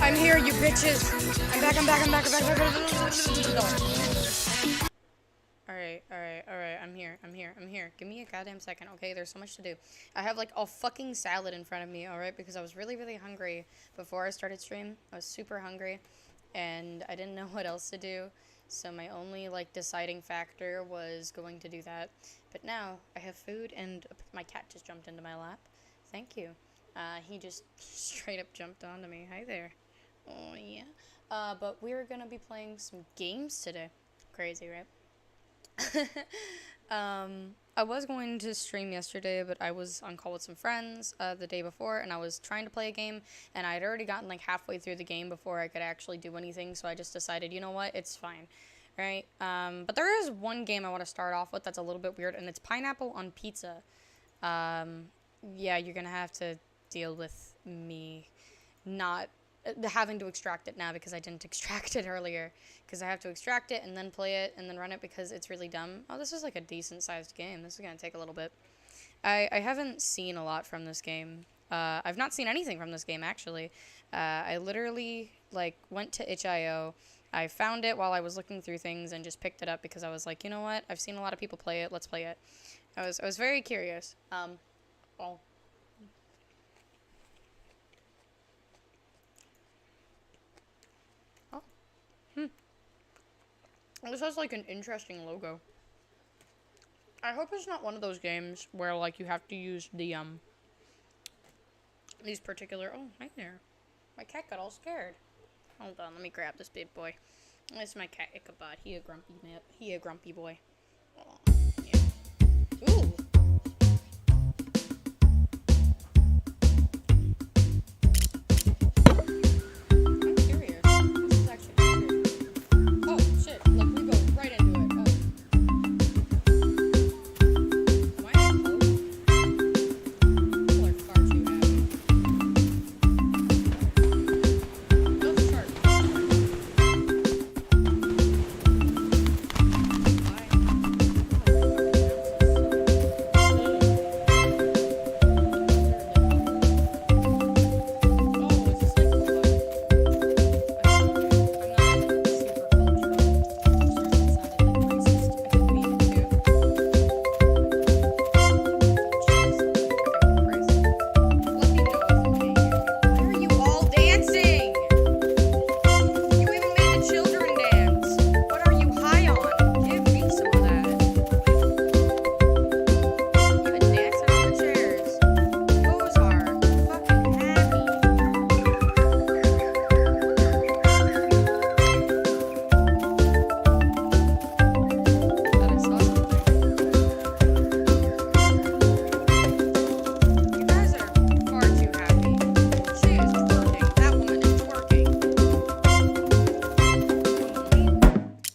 I'm here, you bitches. I'm back. Alright. I'm here. Give me a goddamn second, okay? There's so much to do. I have like a fucking salad in front of me, alright? Because I was really, really hungry before I started stream. I was super hungry, and I didn't know what else to do. So my only like deciding factor was going to do that. But now I have food, and my cat just jumped into my lap. Thank you. He just straight up jumped onto me. Hi there. Oh, yeah. But we're gonna be playing some games today. Crazy, right? I was going to stream yesterday, but I was on call with some friends, the day before, and I was trying to play a game, and I had already gotten, like, halfway through the game before I could actually do anything, so I just decided, you know what, it's fine, right? But there is one game I want to start off with that's a little bit weird, and it's Pineapple on Pizza. Yeah, you're gonna have to deal with me not having to extract it now because I didn't extract it earlier, because I have to extract it and then play it and then run it because it's really dumb. Oh, this is like a decent sized game. This is gonna take a little bit. I haven't seen a lot from this game. I've not seen anything from this game, actually. I literally like went to itch.io. I found it while I was looking through things and just picked it up because I was like, you know what, I've seen a lot of people play it, let's play it. I was very curious. Well, this has, like, an interesting logo. I hope it's not one of those games where, like, you have to use the, these particular... Oh, hi there. My cat got all scared. Hold on, let me grab this big boy. This is my cat, Ichabod. He a grumpy boy. Oh, yeah. Ooh. I'm curious. This is actually weird. Oh, shit. Like, we go right into it. Oh. Am I in a code? People are far too happy. Those sharks.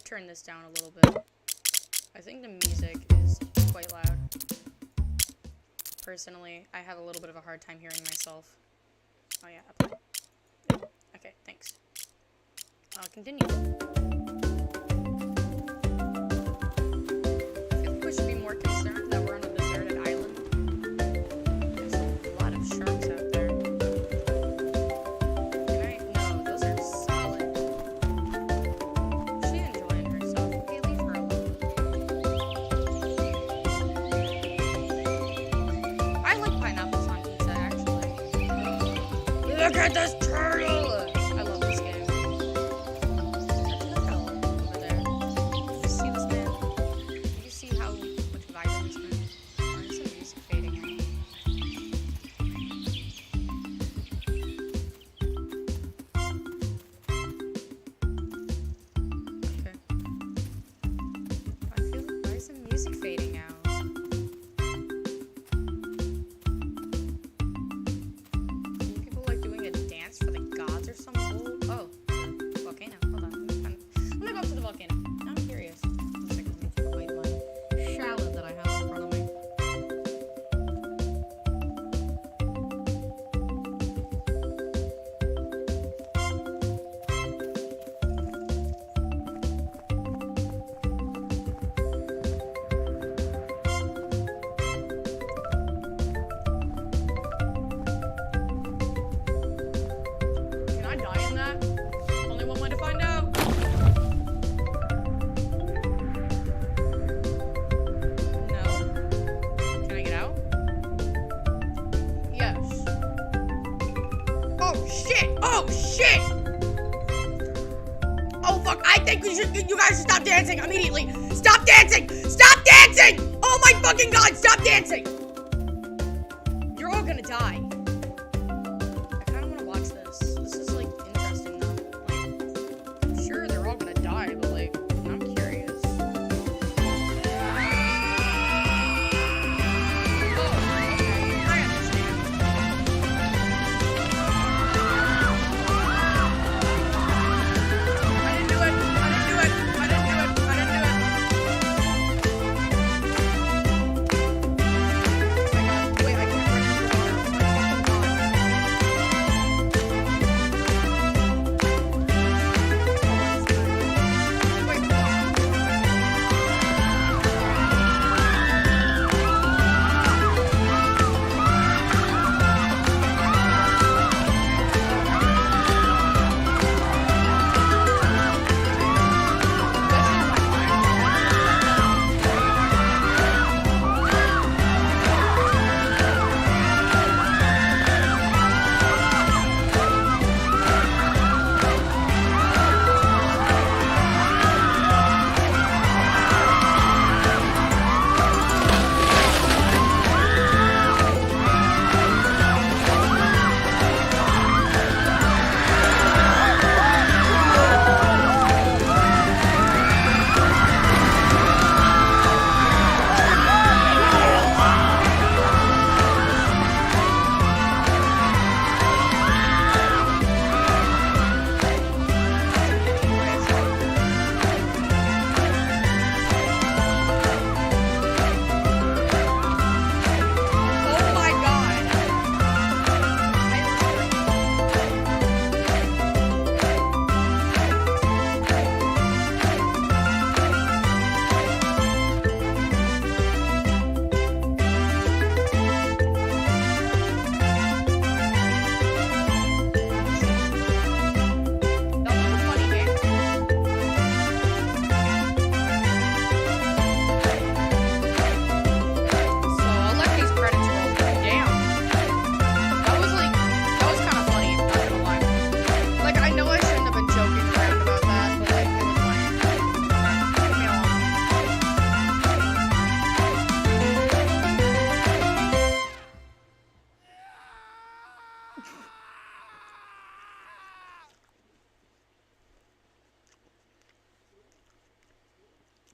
Turn this down a little bit. I think the music is quite loud. Personally, I have a little bit of a hard time hearing myself. Oh yeah, apply. Okay, thanks. I'll continue. I feel like we should be more concerned that we're on a deserted island. There's a lot of sharks out there. No, those are solid. She enjoying herself. Okay, leave her alone. I like pineapples on pizza, actually. Look at this turtle! I love this game. There's a turtle over there. You see this man? You see how much violence there is? Why is the music fading out? Okay. Why is the music fading out? Are people like doing a dance for the gods or some bull? Oh, the volcano. Hold on. Let me go up to the volcano. I'm curious. One second, let me take my shallot that I have in front of me. Can I die in that? Only one way to find out. No. Can I get out? Yes. Oh shit! Oh shit! Oh fuck! I think you guys should stop dancing immediately. Stop dancing! Stop dancing! Oh my fucking god! Stop dancing! You're all gonna die. I kind of want to watch this. This is like interesting though. Like, I'm sure they're all gonna die, but like, I'm curious. Oh, okay. I understand. I didn't do it. I didn't do it. I didn't do it. I didn't do it. Wait, I can't run into water.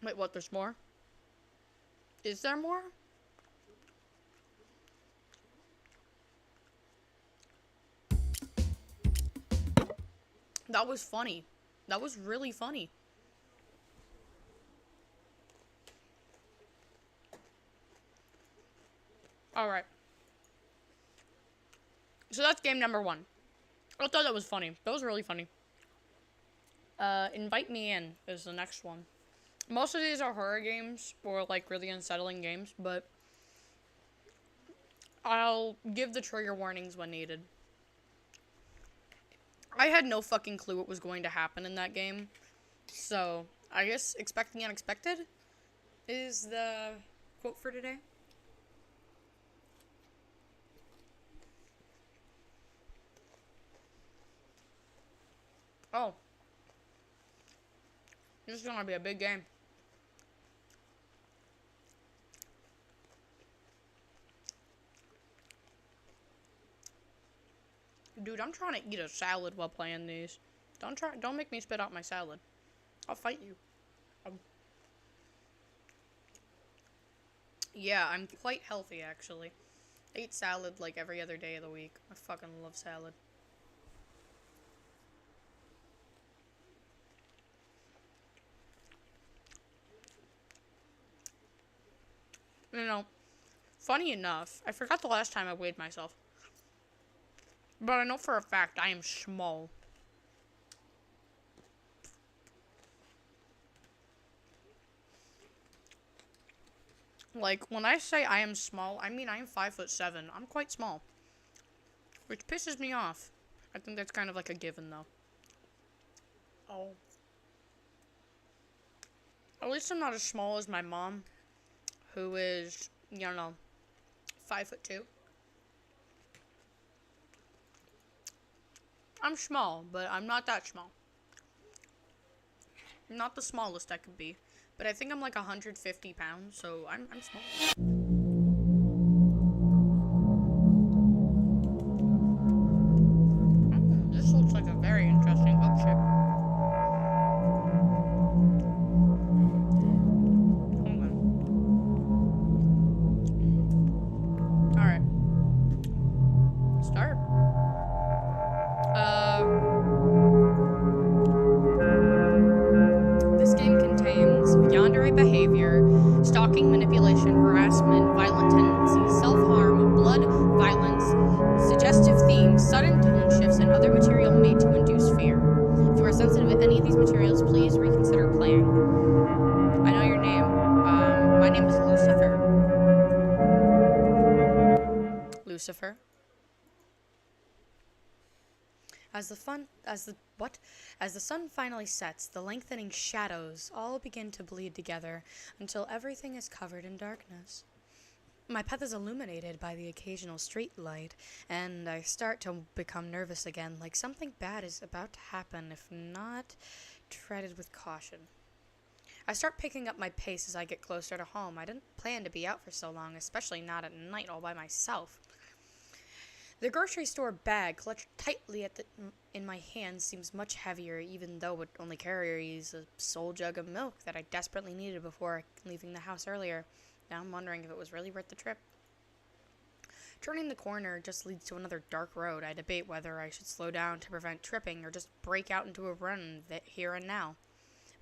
Wait, what? There's more? Is there more? That was funny. That was really funny. Alright. So that's game number 1. I thought that was funny. That was really funny. Invite Me In is the next one. Most of these are horror games or like really unsettling games, but I'll give the trigger warnings when needed. I had no fucking clue what was going to happen in that game, so I guess expect the unexpected is the quote for today. Oh. This is gonna be a big game. Dude, I'm trying to eat a salad while playing these. Don't make me spit out my salad. I'll fight you. Yeah, I'm quite healthy, actually. I eat salad like every other day of the week. I fucking love salad. You know, funny enough, I forgot the last time I weighed myself. But I know for a fact I am small. Like, when I say I am small, I mean I am 5'7". I'm quite small. Which pisses me off. I think that's kind of like a given, though. Oh. At least I'm not as small as my mom, who is, 5'2". I'm small, but I'm not that small. I'm not the smallest I could be, but I think I'm like 150 pounds, so I'm small. This looks like a very interesting bookship. Hold on. Alright. Start. This game contains yandere behavior, stalking, manipulation, harassment, violent tendencies, self-harm, blood, violence, suggestive themes, sudden tone shifts, and other material made to induce fear. If you are sensitive to any of these materials, please reconsider playing. I know your name. My name is Lucifer. Lucifer. As the sun finally sets, the lengthening shadows all begin to bleed together until everything is covered in darkness. My path is illuminated by the occasional street light, and I start to become nervous again, like something bad is about to happen, if not treaded with caution. I start picking up my pace as I get closer to home. I didn't plan to be out for so long, especially not at night all by myself. The grocery store bag clutched tightly in my hand seems much heavier, even though it only carries a sole jug of milk that I desperately needed before leaving the house earlier. Now I'm wondering if it was really worth the trip. Turning the corner just leads to another dark road. I debate whether I should slow down to prevent tripping or just break out into a run here and now.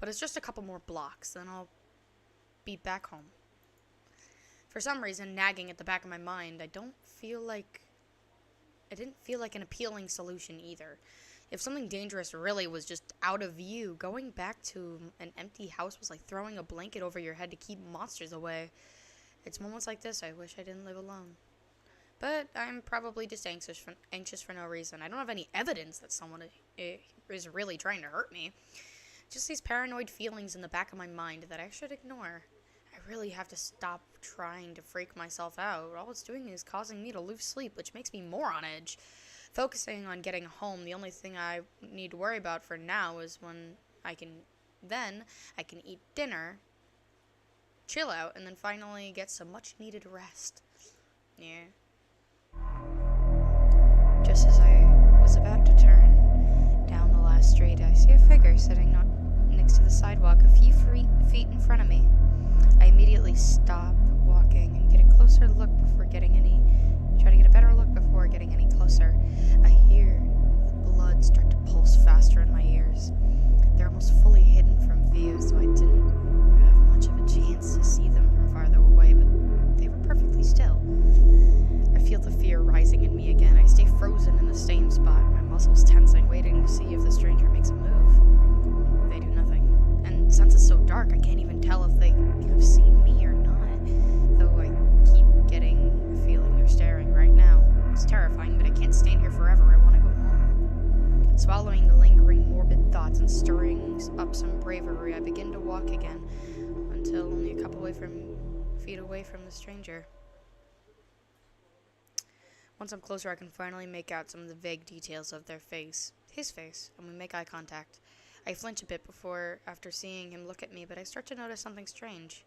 But it's just a couple more blocks, then I'll be back home. For some reason, nagging at the back of my mind, I didn't feel like an appealing solution either. If something dangerous really was just out of view, going back to an empty house was like throwing a blanket over your head to keep monsters away. It's moments like this I wish I didn't live alone. But I'm probably just anxious for no reason. I don't have any evidence that someone is really trying to hurt me. Just these paranoid feelings in the back of my mind that I should ignore. I really have to stop trying to freak myself out. All it's doing is causing me to lose sleep, which makes me more on edge. Focusing on getting home, the only thing I need to worry about for now is when I can eat dinner, chill out, and then finally get some much-needed rest. Yeah. Just as I was about to turn down the last street, I see a figure sitting next next to the sidewalk, a few feet in front of me. I immediately stop walking and get a closer look before getting any. Try to get a better look before getting any closer. I hear the blood start to pulse faster in my ears. They're almost fully hidden from view, so I didn't have much of a chance to see them from farther away, but they were perfectly still. I feel the fear rising in me again. I stay frozen in the same spot, my muscles tensing, waiting to see if the stranger makes a move. They do nothing. And since it's so dark, I can't even tell if they have seen me or not, though I keep getting the feeling they're staring right now. It's terrifying, but I can't stand here forever. I want to go home. Swallowing the lingering morbid thoughts and stirring up some bravery, I begin to walk again, until only a couple feet away from the stranger. Once I'm closer, I can finally make out some of the vague details of their face. His face, and we make eye contact. I flinch a bit after seeing him look at me, but I start to notice something strange.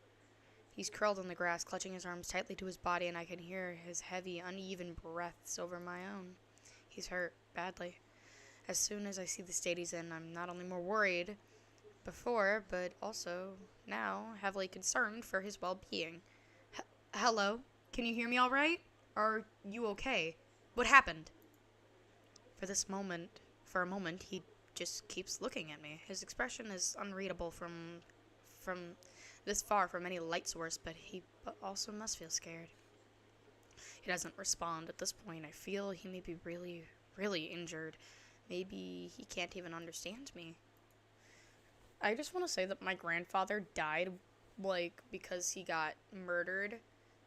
He's curled in the grass, clutching his arms tightly to his body, and I can hear his heavy, uneven breaths over my own. He's hurt, badly. As soon as I see the state he's in, I'm not only more worried before, but also, now, heavily concerned for his well-being. Hello? Can you hear me all right? Are you okay? What happened? For a moment, he just keeps looking at me. His expression is unreadable from this far from any light source, but he also must feel scared. He doesn't respond at this point. I feel he may be really, really injured. Maybe he can't even understand me. I just want to say that my grandfather died, because he got murdered.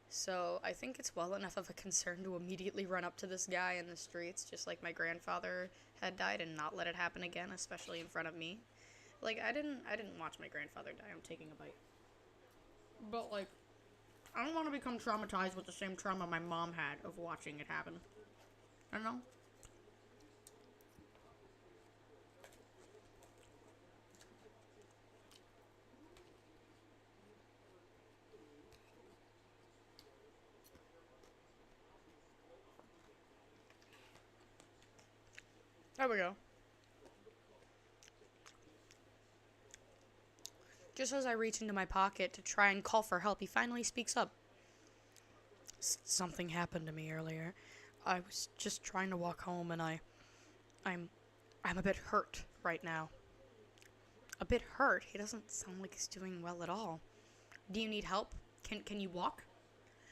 So I think it's well enough of a concern to immediately run up to this guy in the streets, just like my grandfather had died, and not let it happen again, especially in front of me. I didn't watch my grandfather die. I'm taking a bite. But, I don't want to become traumatized with the same trauma my mom had of watching it happen. I don't know. There we go. Just as I reach into my pocket to try and call for help, he finally speaks up. Something happened to me earlier. I was just trying to walk home, and I'm a bit hurt right now. A bit hurt? He doesn't sound like he's doing well at all. Do you need help? Can you walk?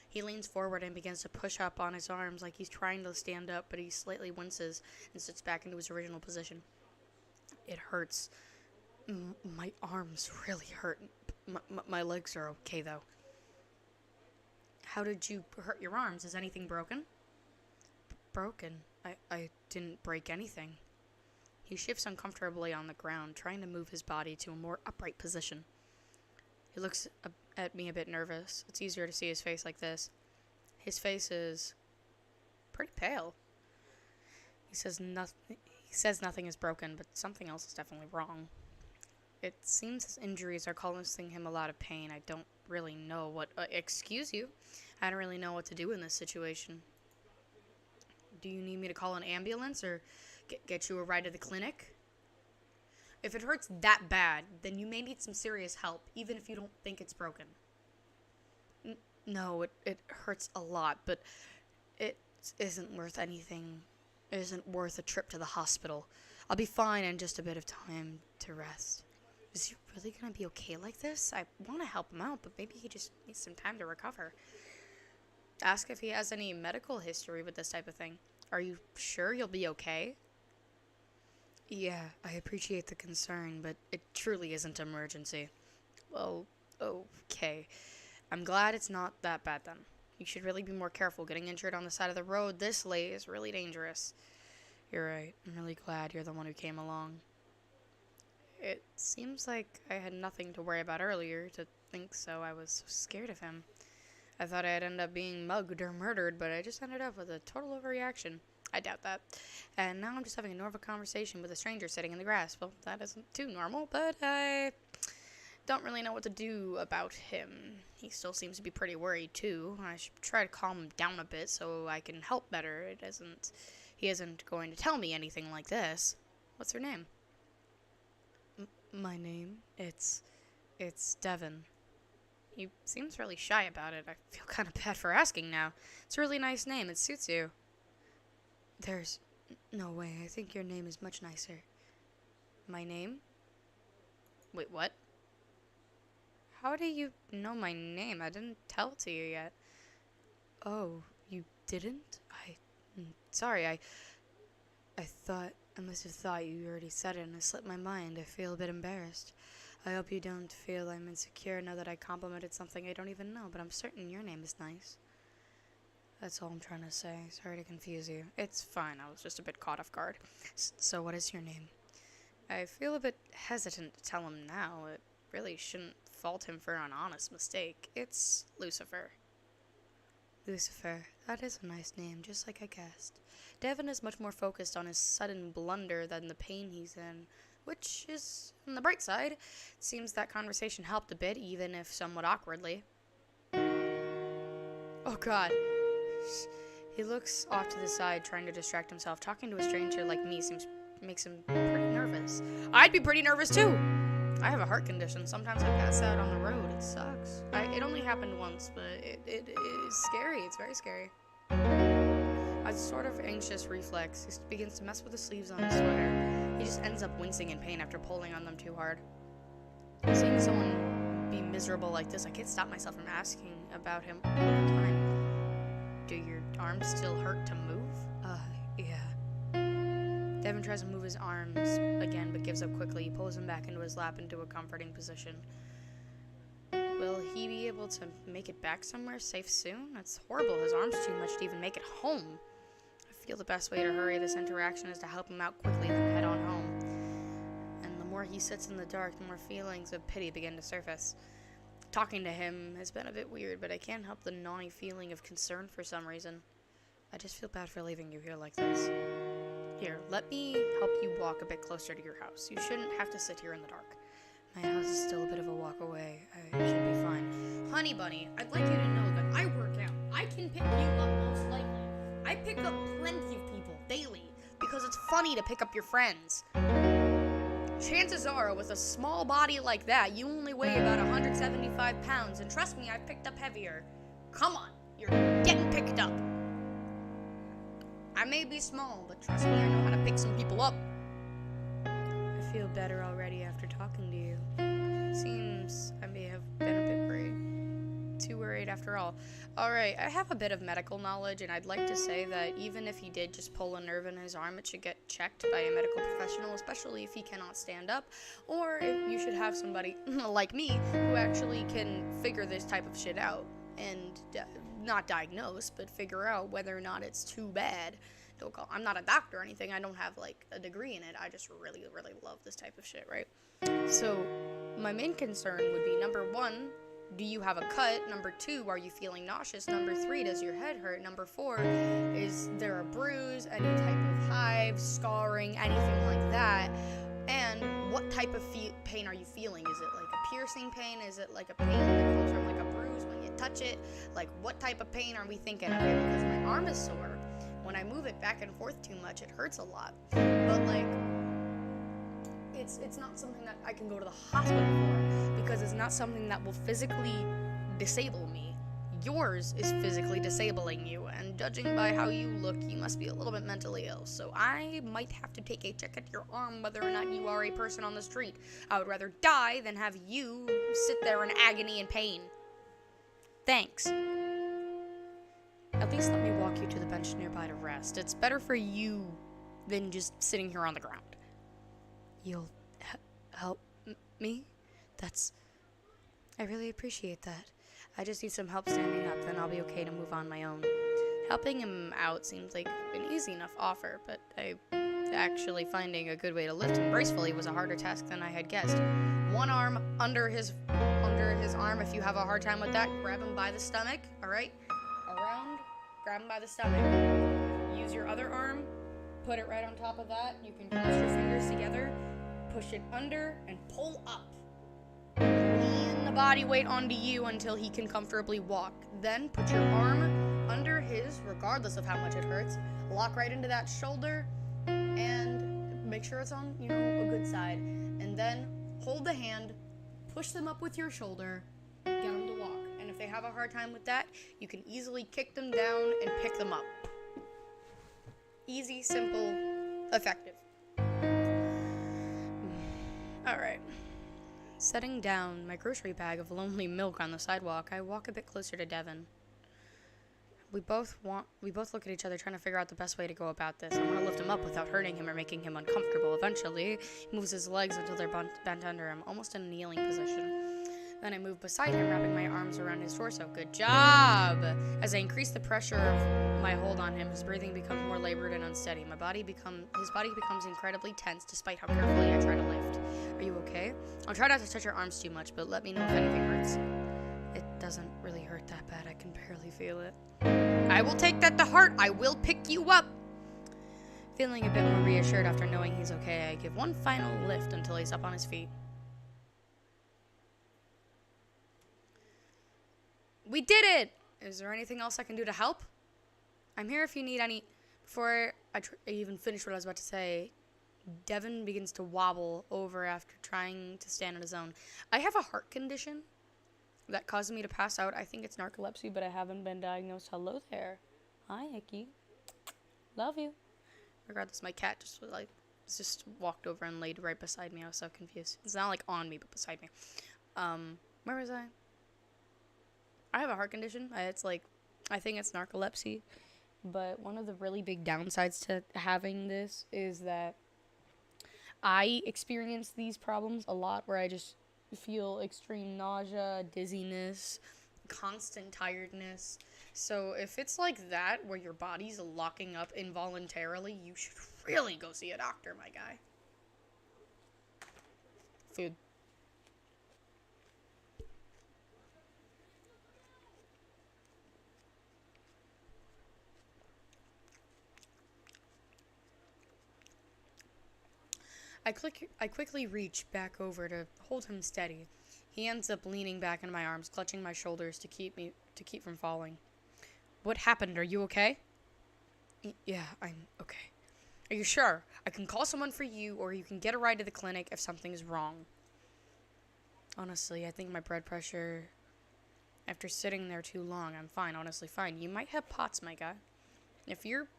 He leans forward and begins to push up on his arms like he's trying to stand up, but he slightly winces and sits back into his original position. It hurts. My arms really hurt. My legs are okay, though. How did you hurt your arms? Is anything broken? Broken? I didn't break anything. He shifts uncomfortably on the ground, trying to move his body to a more upright position. He looks at me a bit nervous. It's easier to see his face like this. His face is pretty pale. He says nothing is broken, but something else is definitely wrong. It seems his injuries are causing him a lot of pain. I don't really know what... excuse you? I don't really know what to do in this situation. Do you need me to call an ambulance or get you a ride to the clinic? If it hurts that bad, then you may need some serious help, even if you don't think it's broken. No, it hurts a lot, but it isn't worth anything. It isn't worth a trip to the hospital. I'll be fine in just a bit of time to rest. Is he really going to be okay like this? I want to help him out, but maybe he just needs some time to recover. Ask if he has any medical history with this type of thing. Are you sure you'll be okay? Yeah, I appreciate the concern, but it truly isn't an emergency. Well, okay. I'm glad it's not that bad then. You should really be more careful. Getting injured on the side of the road this late is really dangerous. You're right. I'm really glad you're the one who came along. It seems like I had nothing to worry about earlier. To think so, I was so scared of him. I thought I'd end up being mugged or murdered, but I just ended up with a total overreaction. I doubt that. And now I'm just having a normal conversation with a stranger sitting in the grass. Well, that isn't too normal, but I don't really know what to do about him. He still seems to be pretty worried, too. I should try to calm him down a bit so I can help better. He isn't going to tell me anything like this. What's her name? My name, it's Devin. He seems really shy about it. I feel kind of bad for asking now. It's a really nice name. It suits you. There's no way. I think your name is much nicer. My name? Wait, what? How do you know my name? I didn't tell it to you yet. Oh, you didn't? Sorry, I must have thought you already said it and it slipped my mind. I feel a bit embarrassed. I hope you don't feel I'm insecure now that I complimented something I don't even know, but I'm certain your name is nice. That's all I'm trying to say. Sorry to confuse you. It's fine, I was just a bit caught off guard. So what is your name? I feel a bit hesitant to tell him now. It really shouldn't fault him for an honest mistake. It's Lucifer. Lucifer. That is a nice name, just like I guessed. Devin is much more focused on his sudden blunder than the pain he's in, which is, on the bright side, it seems that conversation helped a bit, even if somewhat awkwardly. Oh god. He looks off to the side, trying to distract himself. Talking to a stranger like me makes him pretty nervous. I'd be pretty nervous too! I have a heart condition. Sometimes I pass out on the road. It sucks. It only happened once, but it is scary. It's very scary. A sort of anxious reflex. He begins to mess with the sleeves on his sweater. He just ends up wincing in pain after pulling on them too hard. Seeing someone be miserable like this, I can't stop myself from asking about him all the time. Do your arms still hurt to move? Yeah. Devin tries to move his arms again, but gives up quickly. He pulls him back into his lap into a comforting position. Will he be able to make it back somewhere safe soon? That's horrible. His arm's too much to even make it home. I feel the best way to hurry this interaction is to help him out quickly, then head on home. And the more he sits in the dark, the more feelings of pity begin to surface. Talking to him has been a bit weird, but I can't help the gnawing feeling of concern for some reason. I just feel bad for leaving you here like this. Here, let me help you walk a bit closer to your house. You shouldn't have to sit here in the dark. My house is still a bit of a walk away. I should be fine. Honey bunny, I'd like you to know that I work out. I can pick you up most likely. I pick up plenty of people daily because it's funny to pick up your friends. Chances are, with a small body like that, you only weigh about 175 pounds, and trust me, I've picked up heavier. Come on, you're getting picked up. I may be small, but trust me, I know how to pick some people up. I feel better already after talking to you. Seems I may have been a bit worried. Too worried after all. Alright, I have a bit of medical knowledge, and I'd like to say that even if he did just pull a nerve in his arm, it should get checked by a medical professional, especially if he cannot stand up, or if you should have somebody like me who actually can figure this type of shit out and not diagnose, but figure out whether or not it's too bad. I'm not a doctor or anything. I don't have like a degree in it. I just really, really love this type of shit, right? So my main concern would be, number 1, do you have a cut? Number 2, are you feeling nauseous? Number 3, does your head hurt? Number 4, is there a bruise, any type of hives, scarring, anything like that? And what type of pain are you feeling? Is it like a piercing pain? Is it like a pain that comes from like a bruise when you touch it? Like, what type of pain are we thinking of here? Because my arm is sore. When I move it back and forth too much, it hurts a lot. But like, it's not something that I can go to the hospital for, because it's not something that will physically disable me. Yours is physically disabling you, and judging by how you look, you must be a little bit mentally ill. So I might have to take a check at your arm whether or not you are a person on the street. I would rather die than have you sit there in agony and pain. Thanks. At least let me walk you to the bench nearby to rest. It's better for you than just sitting here on the ground. You'll help me? I really appreciate that. I just need some help standing up, then I'll be okay to move on my own. Helping him out seems like an easy enough offer, but actually finding a good way to lift him gracefully was a harder task than I had guessed. One arm under his arm. If you have a hard time with that, grab him by the stomach, alright? Around, grab him by the stomach. Use your other arm, put it right on top of that. You can cross your fingers together, push it under, and pull up. Lean the body weight onto you until he can comfortably walk. Then put your arm under his, regardless of how much it hurts. Lock right into that shoulder, and make sure it's on, a good side. And then hold the hand, push them up with your shoulder, get them to walk. And if they have a hard time with that, you can easily kick them down and pick them up. Easy, simple, effective. Alright. Setting down my grocery bag of lonely milk on the sidewalk, I walk a bit closer to Devin. We both look at each other trying to figure out the best way to go about this. I want to lift him up without hurting him or making him uncomfortable. Eventually, he moves his legs until they're bent under him, almost in a kneeling position. Then I move beside him, wrapping my arms around his torso. Good job! As I increase the pressure of my hold on him, his breathing becomes more labored and unsteady. His body becomes incredibly tense despite how carefully I try to lift. Are you okay? I'll try not to touch your arms too much, but let me know if anything hurts. It doesn't really hurt that bad. I can barely feel it. I will take that to heart. I will pick you up. Feeling a bit more reassured after knowing he's okay, I give one final lift until he's up on his feet. We did it! Is there anything else I can do to help? I'm here if you need any... Before I even finish what I was about to say, Devin begins to wobble over after trying to stand on his own. I have a heart condition that causes me to pass out. I think it's narcolepsy, but I haven't been diagnosed. Hello there. Hi, Hickey. Love you. Regardless, my cat just walked over and laid right beside me. I was so confused. It's not like on me, but beside me. Where was I? I have a heart condition. I think it's narcolepsy. But one of the really big downsides to having this is that I experience these problems a lot where I just feel extreme nausea, dizziness, constant tiredness. So if it's like that, where your body's locking up involuntarily, you should really go see a doctor, my guy. Food. I quickly reach back over to hold him steady. He ends up leaning back into my arms, clutching my shoulders to keep from falling. What happened? Are you okay? Yeah, I'm okay. Are you sure? I can call someone for you, or you can get a ride to the clinic if something's wrong. Honestly, I think my blood pressure... After sitting there too long, I'm fine. Honestly, fine. You might have POTS, my guy. If you're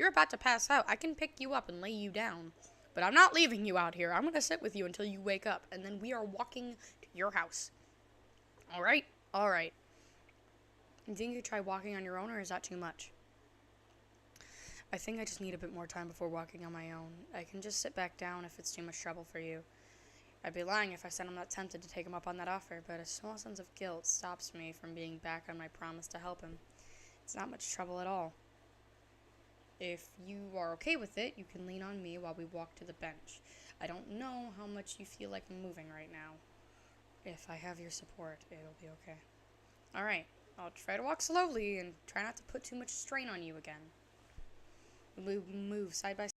about to pass out, I can pick you up and lay you down. But I'm not leaving you out here. I'm going to sit with you until you wake up, and then we are walking to your house. All right? All right. You think you could try walking on your own, or is that too much? I think I just need a bit more time before walking on my own. I can just sit back down if it's too much trouble for you. I'd be lying if I said I'm not tempted to take him up on that offer, but a small sense of guilt stops me from being back on my promise to help him. It's not much trouble at all. If you are okay with it, you can lean on me while we walk to the bench. I don't know how much you feel like moving right now. If I have your support, it'll be okay. Alright, I'll try to walk slowly and try not to put too much strain on you again. We move side by side.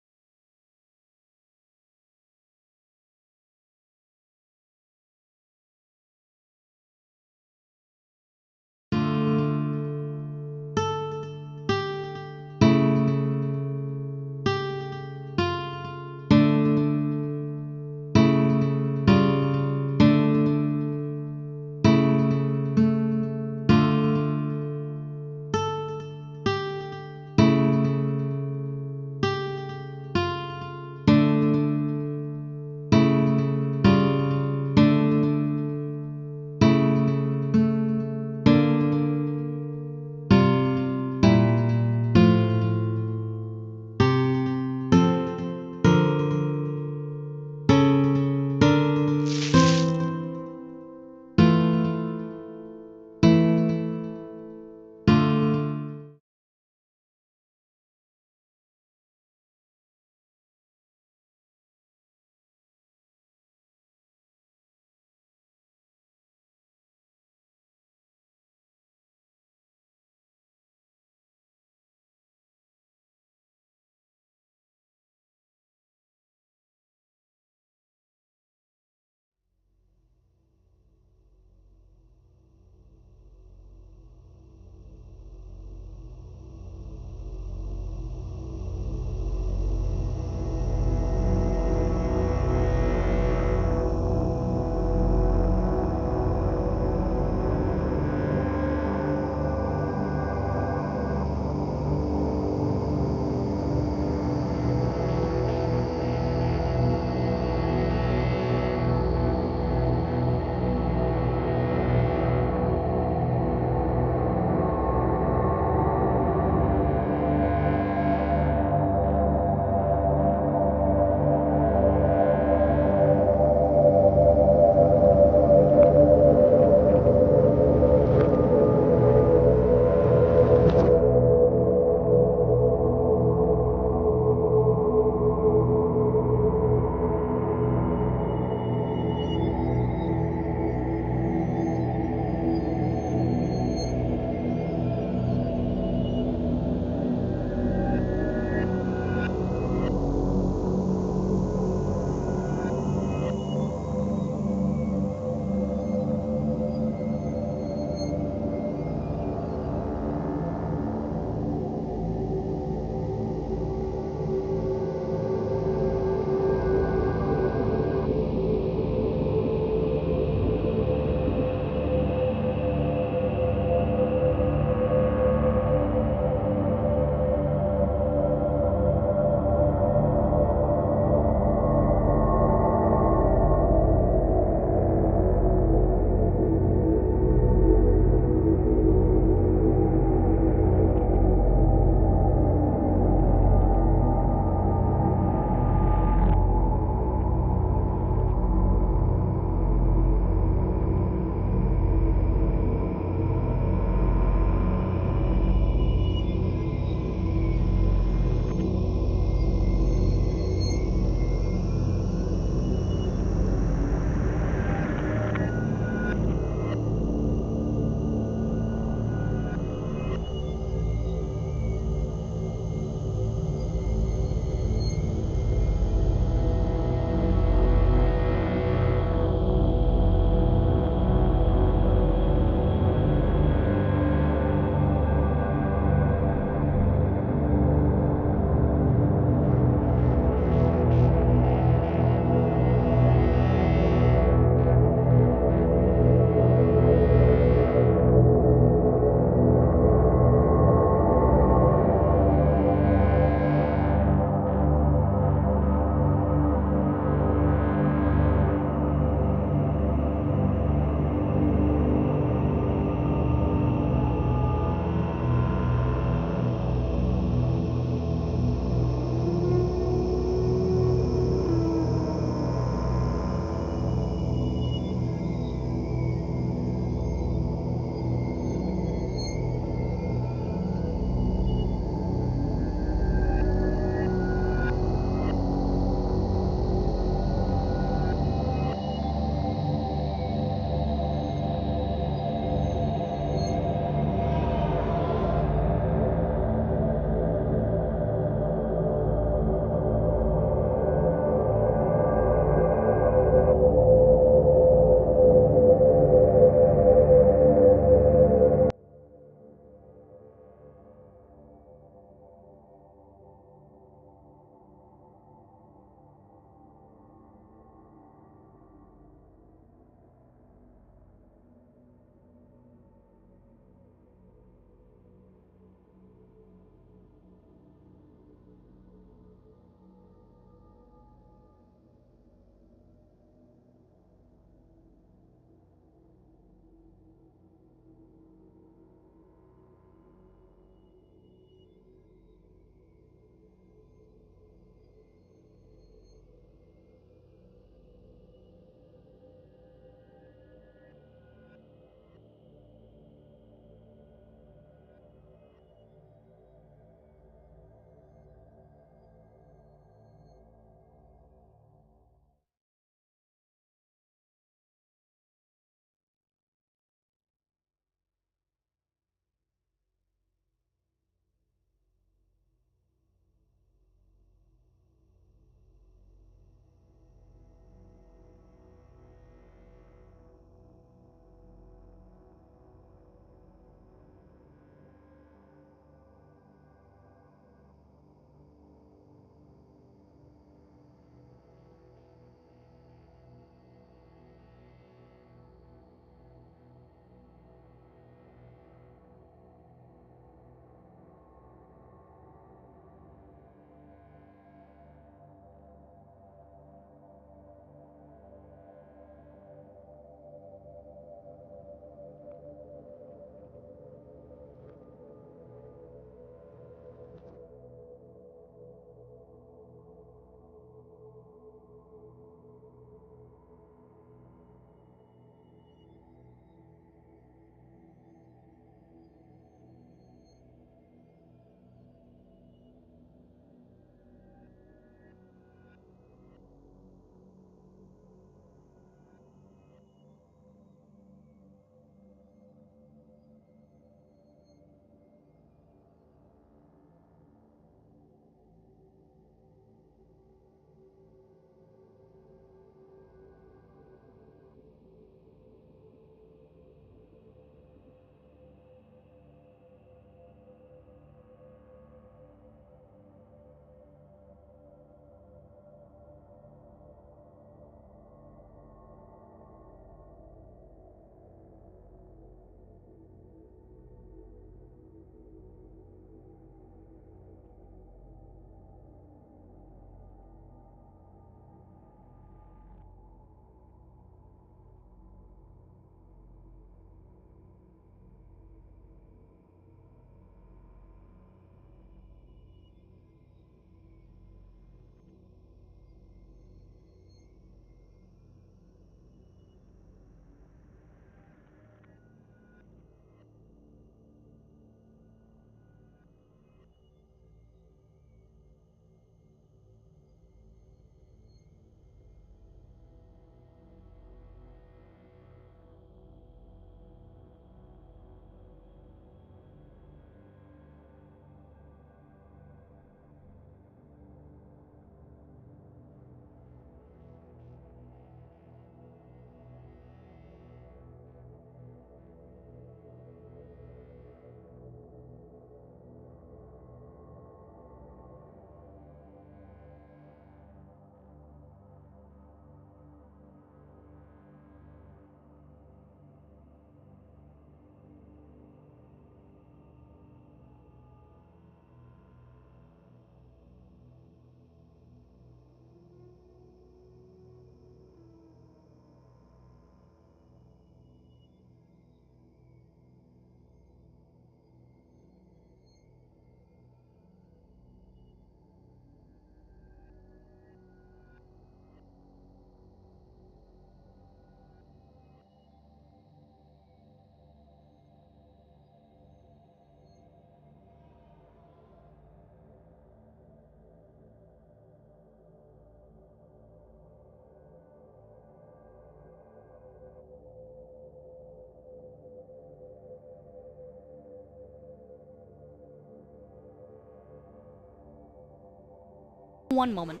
one moment.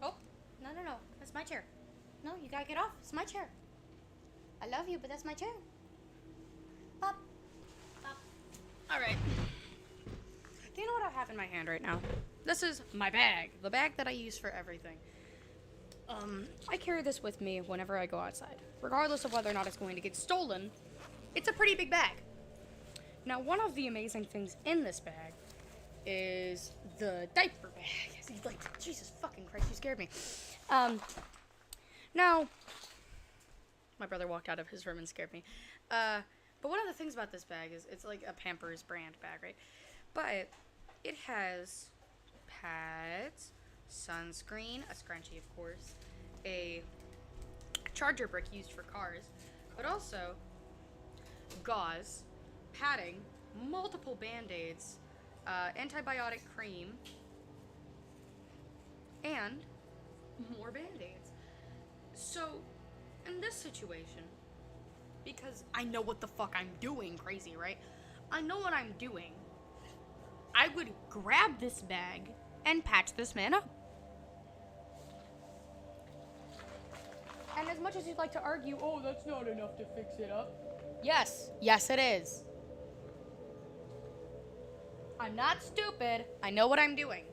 Oh, no, no, no. That's my chair. No, you gotta get off. It's my chair. I love you, but that's my chair. Up. Up. Alright. Do you know what I have in my hand right now? This is my bag. The bag that I use for everything. I carry this with me whenever I go outside. Regardless of whether or not it's going to get stolen, it's a pretty big bag. Now, one of the amazing things in this bag is the diaper bag. Like, Jesus fucking Christ, you scared me. Now, my brother walked out of his room and scared me. But one of the things about this bag is it's like a Pampers brand bag, right? But it has pads, sunscreen, a scrunchie, of course, a charger brick used for cars, but also gauze, padding, multiple band-aids, antibiotic cream, and more band-aids. So, in this situation, because I know what the fuck I'm doing, crazy, right? I know what I'm doing. I would grab this bag and patch this man up. And as much as you'd like to argue, oh, that's not enough to fix it up. Yes. Yes, it is. I'm not stupid. I know what I'm doing.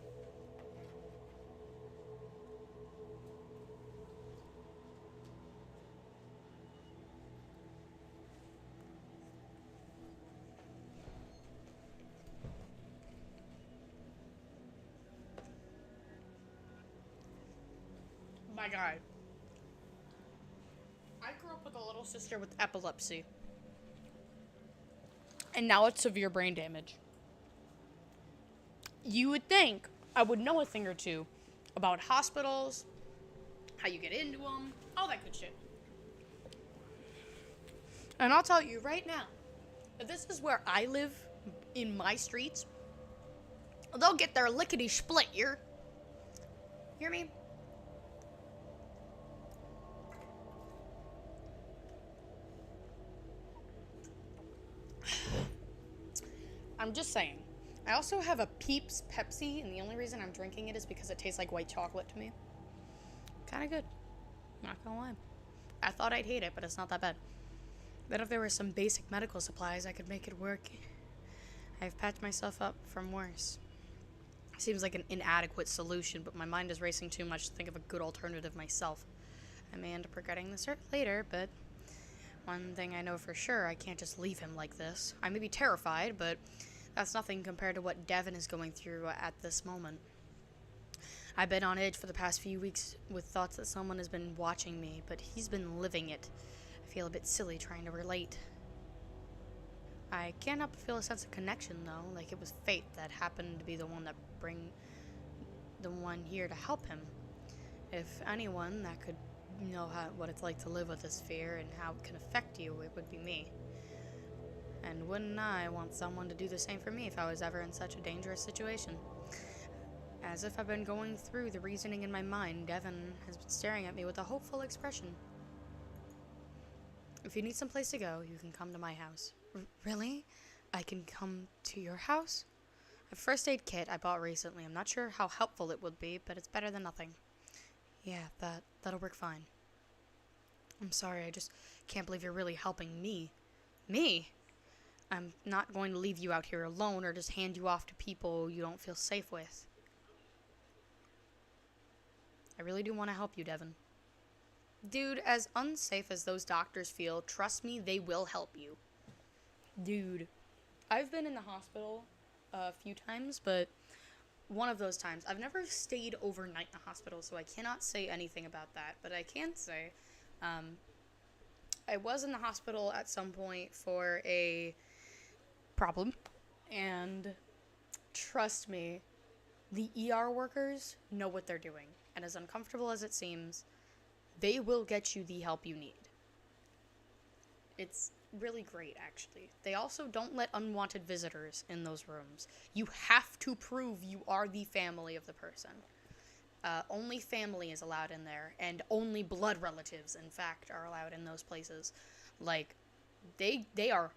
My God. I grew up with a little sister with epilepsy. And now it's severe brain damage. You would think I would know a thing or two about hospitals, how you get into them, all that good shit. And I'll tell you right now, if this is where I live in my streets, they'll get their lickety split, hear me? I'm just saying. I also have a Peeps Pepsi, and the only reason I'm drinking it is because it tastes like white chocolate to me. Kinda good. Not gonna lie. I thought I'd hate it, but it's not that bad. Then if there were some basic medical supplies, I could make it work. I've patched myself up from worse. Seems like an inadequate solution, but my mind is racing too much to think of a good alternative myself. I may end up regretting this later, but one thing I know for sure, I can't just leave him like this. I may be terrified, but that's nothing compared to what Devin is going through at this moment. I've been on edge for the past few weeks with thoughts that someone has been watching me, but he's been living it. I feel a bit silly trying to relate. I can't help but feel a sense of connection, though, like it was fate that happened to be the one that bring the one here to help him. If anyone that could know what it's like to live with this fear and how it can affect you, it would be me. And wouldn't I want someone to do the same for me if I was ever in such a dangerous situation? As if I've been going through the reasoning in my mind, Devin has been staring at me with a hopeful expression. If you need someplace to go, you can come to my house. Really? I can come to your house? A first aid kit I bought recently. I'm not sure how helpful it would be, but it's better than nothing. Yeah, that'll work fine. I'm sorry, I just can't believe you're really helping me. Me? I'm not going to leave you out here alone or just hand you off to people you don't feel safe with. I really do want to help you, Devin. Dude, as unsafe as those doctors feel, trust me, they will help you. Dude, I've been in the hospital a few times, but one of those times, I've never stayed overnight in the hospital, so I cannot say anything about that. But I can say, I was in the hospital at some point for a problem, and trust me, the ER workers know what they're doing. And as uncomfortable as it seems, they will get you the help you need. It's really great, actually. They also don't let unwanted visitors in those rooms. You have to prove you are the family of the person. Only family is allowed in there, and only blood relatives, in fact, are allowed in those places. Like, they are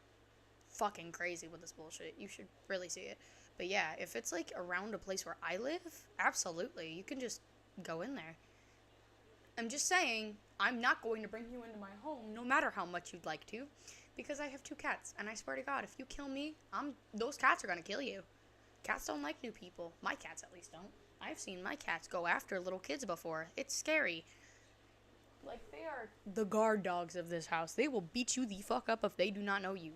fucking crazy with this bullshit. You should really see it. But yeah, if it's like around a place where I live, absolutely, you can just go in there. I'm just saying, I'm not going to bring you into my home, no matter how much you'd like to, because I have 2 cats, and I swear to God, if you kill me, those cats are gonna kill you. Cats don't like new people. My cats, at least, don't. I've seen my cats go after little kids before. It's scary. Like, they are the guard dogs of this house. They will beat you the fuck up if they do not know you.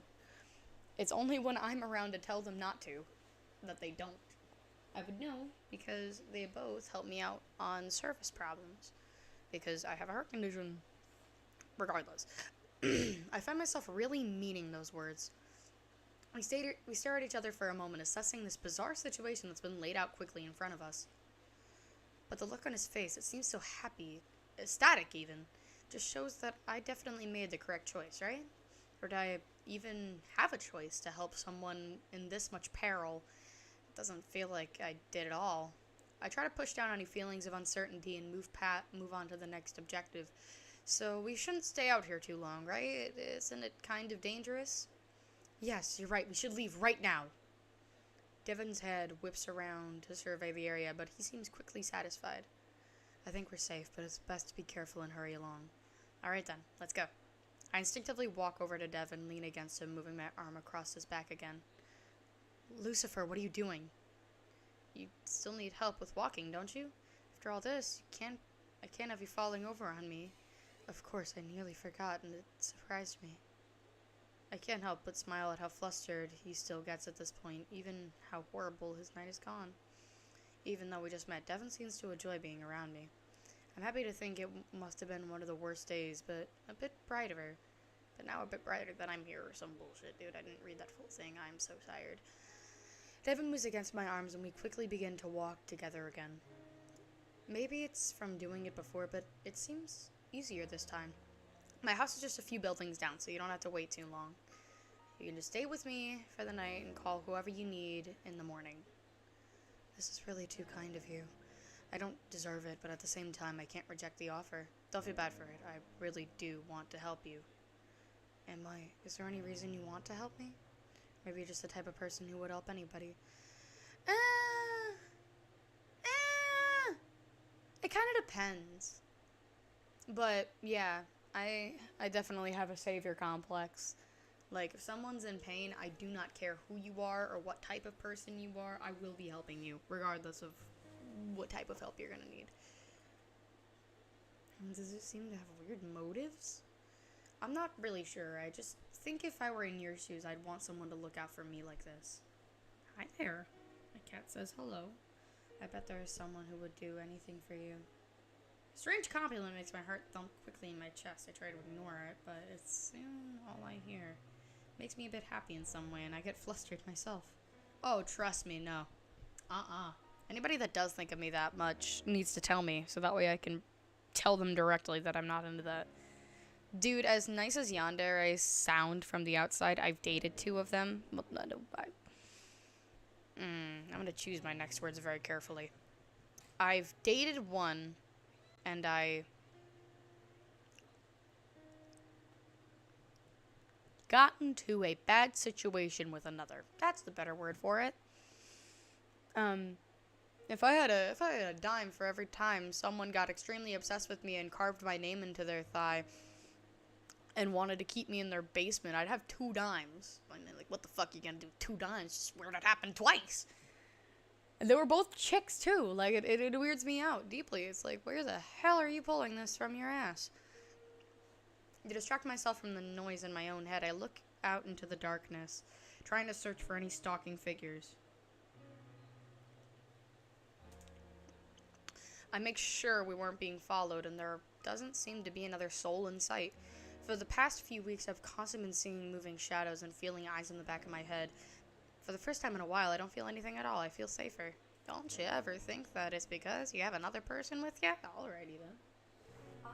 It's only when I'm around to tell them not to that they don't. I would know because they both help me out on service problems because I have a heart condition. Regardless, I find myself really meaning those words. We stare at each other for a moment, assessing this bizarre situation that's been laid out quickly in front of us. But the look on his face, it seems so happy, ecstatic even, just shows that I definitely made the correct choice, right? Or did I even have a choice to help someone in this much peril? It doesn't feel like I did at all. I try to push down any feelings of uncertainty and move on to the next objective. So we shouldn't stay out here too long, right? Isn't it kind of dangerous? Yes, you're right. We should leave right now. Devon's head whips around to survey the area, but he seems quickly satisfied. I think we're safe, but it's best to be careful and hurry along. Alright then, let's go. I instinctively walk over to Devon, lean against him, moving my arm across his back again. Lucifer, what are you doing? You still need help with walking, don't you? After all this, I can't have you falling over on me. Of course, I nearly forgot, and it surprised me. I can't help but smile at how flustered he still gets at this point, even how horrible his night has gone. Even though we just met, Devon seems to enjoy being around me. I'm happy to think it must have been one of the worst days, but a bit brighter. But now a bit brighter than I'm here or some bullshit, dude. I didn't read that full thing. I'm so tired. Devon moves against my arms, and we quickly begin to walk together again. Maybe it's from doing it before, but it seems easier this time. My house is just a few buildings down, so you don't have to wait too long. You can just stay with me for the night and call whoever you need in the morning. This is really too kind of you. I don't deserve it, but at the same time, I can't reject the offer. Don't feel bad for it. I really do want to help you. Is there any reason you want to help me? Maybe you're just the type of person who would help anybody. It kind of depends. But, yeah, I definitely have a savior complex. Like, if someone's in pain, I do not care who you are or what type of person you are. I will be helping you, regardless of what type of help you're gonna need. Does it seem to have weird motives? I'm not really sure. I just think if I were in your shoes, I'd want someone to look out for me like this. Hi there. My cat says hello. I bet there is someone who would do anything for you. A strange compliment makes my heart thump quickly in my chest. I try to ignore it, but it's all I hear. Makes me a bit happy in some way, and I get flustered myself. Oh, trust me, no. Anybody that does think of me that much needs to tell me, so that way I can tell them directly that I'm not into that. Dude, as nice as yandere sound from the outside, I've dated 2 of them. I'm gonna choose my next words very carefully. I've dated one, and I got into a bad situation with another. That's the better word for it. If I had a dime for every time someone got extremely obsessed with me and carved my name into their thigh and wanted to keep me in their basement, I'd have 2 dimes. Like, what the fuck are you gonna do? 2 dimes? Just where it happened twice. And they were both chicks too. Like, it weirds me out deeply. It's like, where the hell are you pulling this from your ass? To distract myself from the noise in my own head, I look out into the darkness, trying to search for any stalking figures. I make sure we weren't being followed, and there doesn't seem to be another soul in sight. For the past few weeks, I've constantly been seeing moving shadows and feeling eyes in the back of my head. For the first time in a while, I don't feel anything at all. I feel safer. Don't you ever think that it's because you have another person with you? Alrighty then.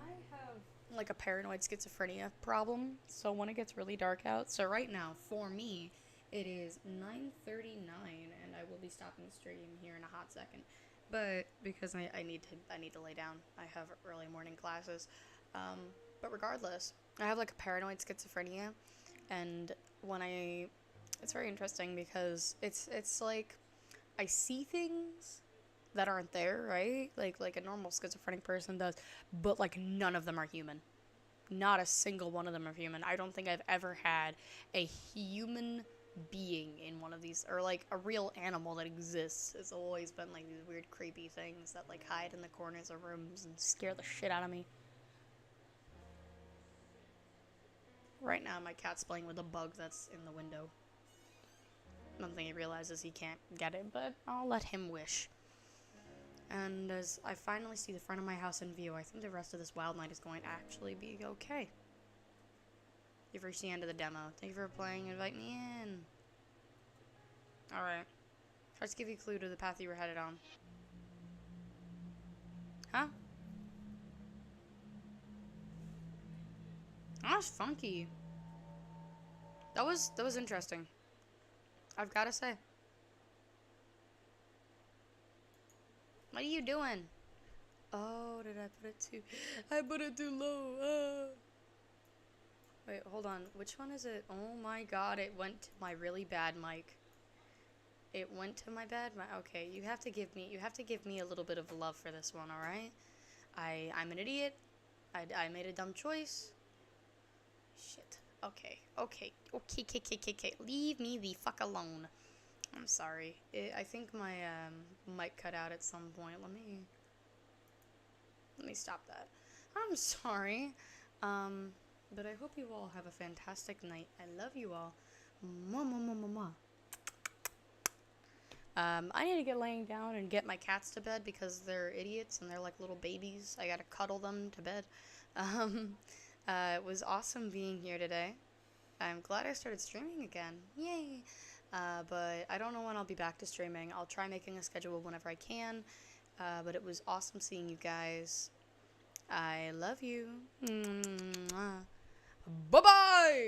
I have like a paranoid schizophrenia problem, so when it gets really dark out, so right now for me it is 9:39 and I will be stopping the stream here in a hot second. But because I need to lay down. I have early morning classes. Um, but regardless, I have like a paranoid schizophrenia, and when I it's very interesting because it's like I see things that aren't there, right? Like a normal schizophrenic person does, but like none of them are human. Not a single one of them are human. I don't think I've ever had a human being in one of these, or like a real animal that exists. It's always been like these weird creepy things that like hide in the corners of rooms and scare the shit out of me. Right now my cat's playing with a bug that's in the window. I don't think he realizes he can't get it, but I'll let him wish. And as I finally see the front of my house in view, I think the rest of this wild night is going to actually be okay. You've reached the end of the demo. Thank you for playing. Invite me in. Alright. Let's give you a clue to the path you were headed on. Huh? That was funky. That was interesting. I've gotta say. What are you doing? Oh, did I put it too... I put it too low. Wait, hold on. Which one is it? Oh my god, it went to my really bad mic. It went to my bad mic. Okay, you have to give me a little bit of love for this one, alright? I'm an idiot. I made a dumb choice. Shit. Okay. Leave me the fuck alone. I'm sorry. I think my mic cut out at some point. Let me stop that. I'm sorry. But I hope you all have a fantastic night. I love you all. Mwah, mwah, mwah, mwah, mwah. I need to get laying down and get my cats to bed because they're idiots and they're like little babies. I gotta cuddle them to bed. It was awesome being here today. I'm glad I started streaming again. Yay! But I don't know when I'll be back to streaming. I'll try making a schedule whenever I can. But it was awesome seeing you guys. I love you. Bye-bye!